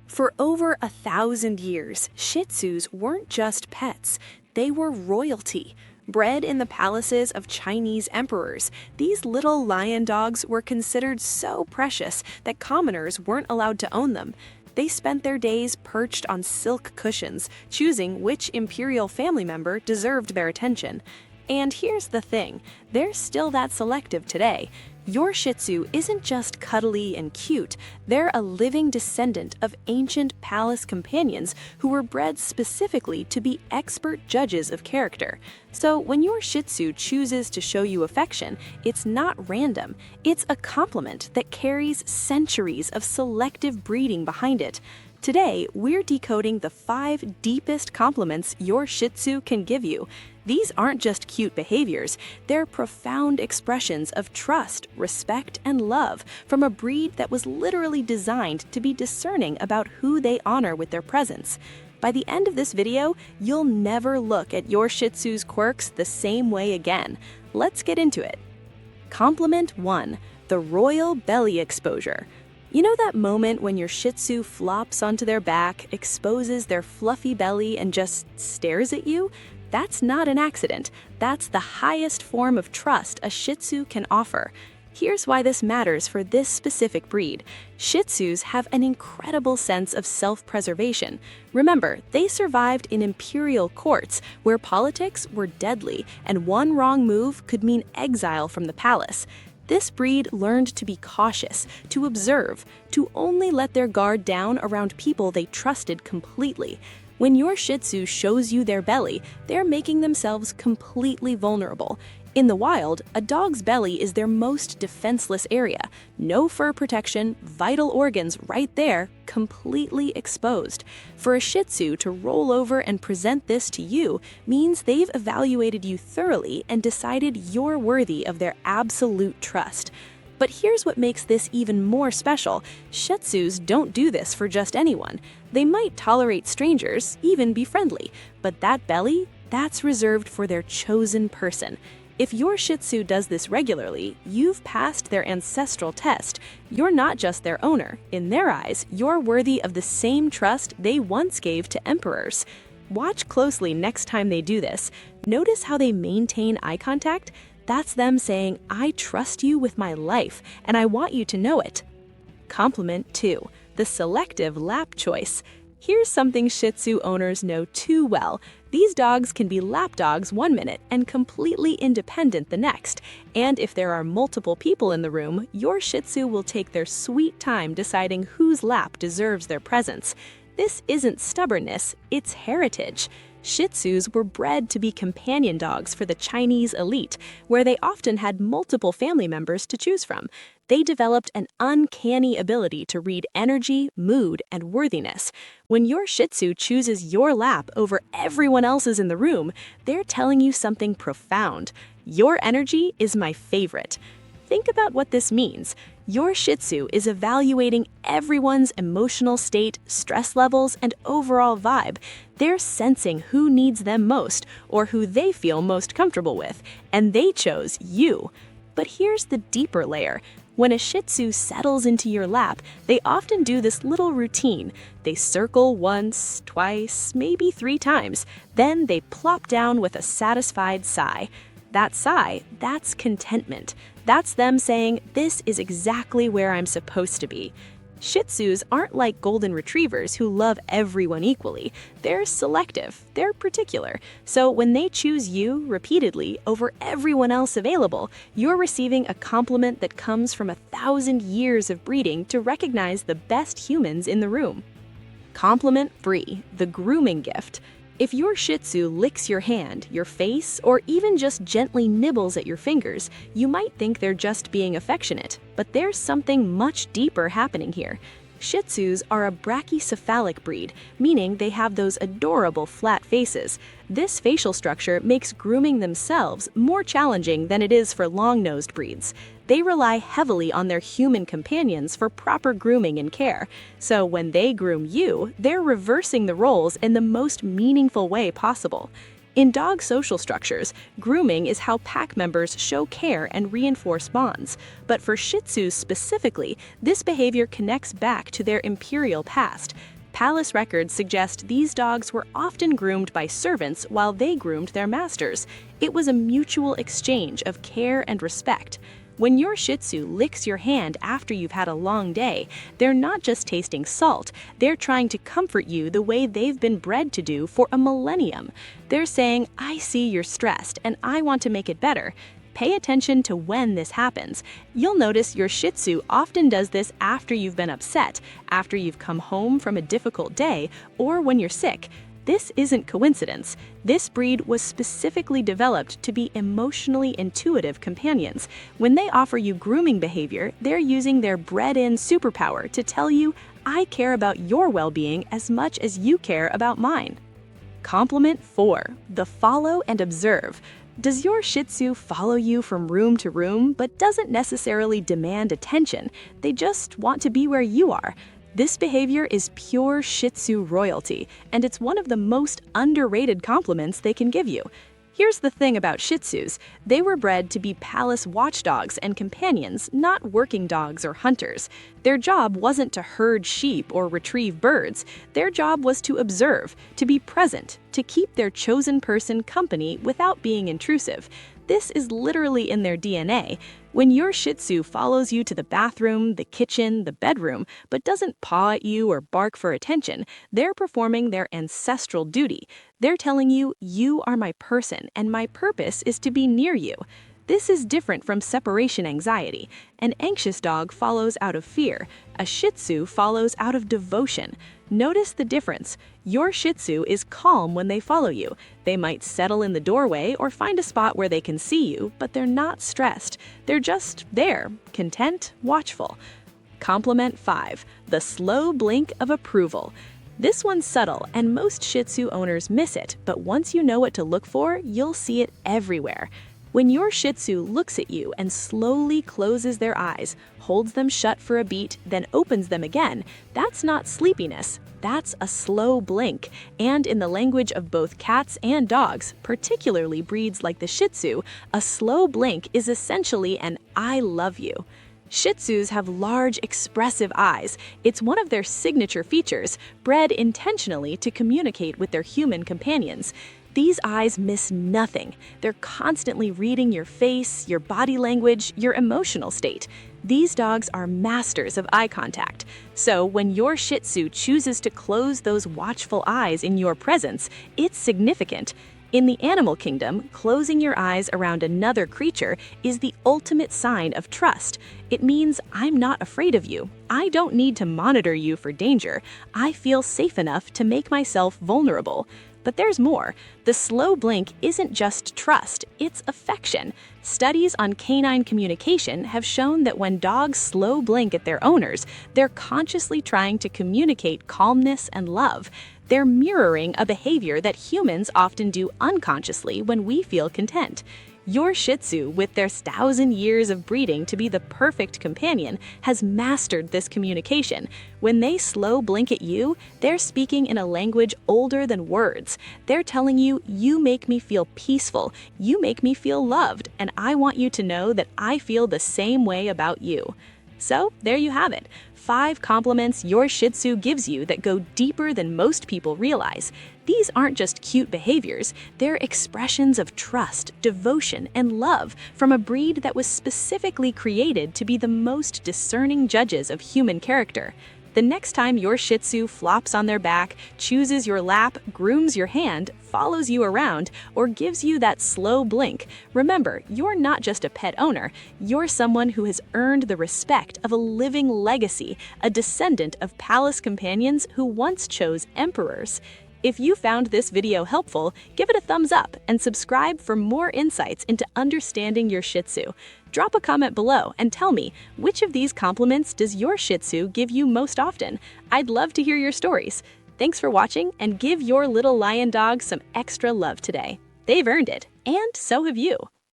For over 1,000 years, Shih Tzus weren't just pets, they were royalty. Bred in the palaces of Chinese emperors, these little lion dogs were considered so precious that commoners weren't allowed to own them. They spent their days perched on silk cushions, choosing which imperial family member deserved their attention. And here's the thing, they're still that selective today. Your Shih Tzu isn't just cuddly and cute, they're a living descendant of ancient palace companions who were bred specifically to be expert judges of character. So when your Shih Tzu chooses to show you affection, it's not random. It's a compliment that carries centuries of selective breeding behind it. Today, we're decoding the 5 deepest compliments your Shih Tzu can give you. These aren't just cute behaviors, they're profound expressions of trust, respect, and love from a breed that was literally designed to be discerning about who they honor with their presence. By the end of this video, you'll never look at your Shih Tzu's quirks the same way again. Let's get into it. Compliment 1. The royal belly exposure. You know that moment when your Shih Tzu flops onto their back, exposes their fluffy belly, and just stares at you? That's not an accident. That's the highest form of trust a Shih Tzu can offer. Here's why this matters for this specific breed. Shih Tzus have an incredible sense of self-preservation. Remember, they survived in imperial courts where politics were deadly and one wrong move could mean exile from the palace. This breed learned to be cautious, to observe, to only let their guard down around people they trusted completely. When your Shih Tzu shows you their belly, they're making themselves completely vulnerable. In the wild, a dog's belly is their most defenseless area. No fur protection, vital organs right there, completely exposed. For a Shih Tzu to roll over and present this to you means they've evaluated you thoroughly and decided you're worthy of their absolute trust. But here's what makes this even more special. Shih Tzus don't do this for just anyone. They might tolerate strangers, even be friendly, but that belly, that's reserved for their chosen person. If your Shih Tzu does this regularly, you've passed their ancestral test. You're not just their owner. In their eyes, you're worthy of the same trust they once gave to emperors. Watch closely next time they do this. Notice how they maintain eye contact. That's them saying, I trust you with my life, and I want you to know it. Compliment 2. The selective lap choice. Here's something Shih Tzu owners know too well. These dogs can be lap dogs one minute and completely independent the next. And if there are multiple people in the room, your Shih Tzu will take their sweet time deciding whose lap deserves their presence. This isn't stubbornness, it's heritage. Shih Tzus were bred to be companion dogs for the Chinese elite, where they often had multiple family members to choose from. They developed an uncanny ability to read energy, mood, and worthiness. When your Shih Tzu chooses your lap over everyone else's in the room, they're telling you something profound. Your energy is my favorite. Think about what this means. Your Shih Tzu is evaluating everyone's emotional state, stress levels, and overall vibe. They're sensing who needs them most or who they feel most comfortable with, and they chose you. But here's the deeper layer. When a Shih Tzu settles into your lap, they often do this little routine. They circle once, twice, maybe 3 times. Then they plop down with a satisfied sigh. That sigh, that's contentment. That's them saying, this is exactly where I'm supposed to be. Shih Tzus aren't like golden retrievers who love everyone equally. They're selective, they're particular. So when they choose you repeatedly over everyone else available, you're receiving a compliment that comes from 1,000 years of breeding to recognize the best humans in the room. Compliment 3. The grooming gift. If your Shih Tzu licks your hand, your face, or even just gently nibbles at your fingers, you might think they're just being affectionate, but there's something much deeper happening here. Shih Tzus are a brachycephalic breed, meaning they have those adorable flat faces. This facial structure makes grooming themselves more challenging than it is for long-nosed breeds. They rely heavily on their human companions for proper grooming and care. So when they groom you, they're reversing the roles in the most meaningful way possible. In dog social structures, grooming is how pack members show care and reinforce bonds. But for Shih Tzus specifically, this behavior connects back to their imperial past. Palace records suggest these dogs were often groomed by servants while they groomed their masters. It was a mutual exchange of care and respect. When your Shih Tzu licks your hand after you've had a long day, they're not just tasting salt, they're trying to comfort you the way they've been bred to do for a millennium. They're saying, "I see you're stressed and I want to make it better." Pay attention to when this happens. You'll notice your Shih Tzu often does this after you've been upset, after you've come home from a difficult day, or when you're sick. This isn't coincidence. This breed was specifically developed to be emotionally intuitive companions. When they offer you grooming behavior, they're using their bred-in superpower to tell you, "I care about your well-being as much as you care about mine." Compliment 4. The follow and observe. Does your Shih Tzu follow you from room to room but doesn't necessarily demand attention? They just want to be where you are. This behavior is pure Shih Tzu royalty, and it's one of the most underrated compliments they can give you. Here's the thing about Shih Tzus. They were bred to be palace watchdogs and companions, not working dogs or hunters. Their job wasn't to herd sheep or retrieve birds. Their job was to observe, to be present, to keep their chosen person company without being intrusive. This is literally in their DNA. When your Shih Tzu follows you to the bathroom, the kitchen, the bedroom, but doesn't paw at you or bark for attention, they're performing their ancestral duty. They're telling you, "You are my person, and my purpose is to be near you." This is different from separation anxiety. An anxious dog follows out of fear. A Shih Tzu follows out of devotion. Notice the difference. Your Shih Tzu is calm when they follow you. They might settle in the doorway or find a spot where they can see you, but they're not stressed. They're just there, content, watchful. Compliment 5. The slow blink of approval. This one's subtle, and most Shih Tzu owners miss it, but once you know what to look for, you'll see it everywhere. When your Shih Tzu looks at you and slowly closes their eyes, holds them shut for a beat, then opens them again, that's not sleepiness, that's a slow blink. And in the language of both cats and dogs, particularly breeds like the Shih Tzu, a slow blink is essentially an "I love you." Shih Tzus have large, expressive eyes. It's one of their signature features, bred intentionally to communicate with their human companions. These eyes miss nothing. They're constantly reading your face, your body language, your emotional state. These dogs are masters of eye contact. So when your Shih Tzu chooses to close those watchful eyes in your presence, it's significant. In the animal kingdom, closing your eyes around another creature is the ultimate sign of trust. It means, "I'm not afraid of you. I don't need to monitor you for danger. I feel safe enough to make myself vulnerable." But there's more. The slow blink isn't just trust, it's affection. Studies on canine communication have shown that when dogs slow blink at their owners, they're consciously trying to communicate calmness and love. They're mirroring a behavior that humans often do unconsciously when we feel content. Your Shih Tzu, with their 1,000 years of breeding to be the perfect companion, has mastered this communication. When they slow blink at you, they're speaking in a language older than words. They're telling you, "You make me feel peaceful, you make me feel loved, and I want you to know that I feel the same way about you." So, there you have it. 5 compliments your Shih Tzu gives you that go deeper than most people realize. These aren't just cute behaviors, they're expressions of trust, devotion, and love from a breed that was specifically created to be the most discerning judges of human character. The next time your Shih Tzu flops on their back, chooses your lap, grooms your hand, follows you around, or gives you that slow blink, remember, you're not just a pet owner, you're someone who has earned the respect of a living legacy, a descendant of palace companions who once chose emperors. If you found this video helpful, give it a thumbs up and subscribe for more insights into understanding your Shih Tzu. Drop a comment below and tell me, which of these compliments does your Shih Tzu give you most often? I'd love to hear your stories. Thanks for watching, and give your little lion dog some extra love today. They've earned it, and so have you.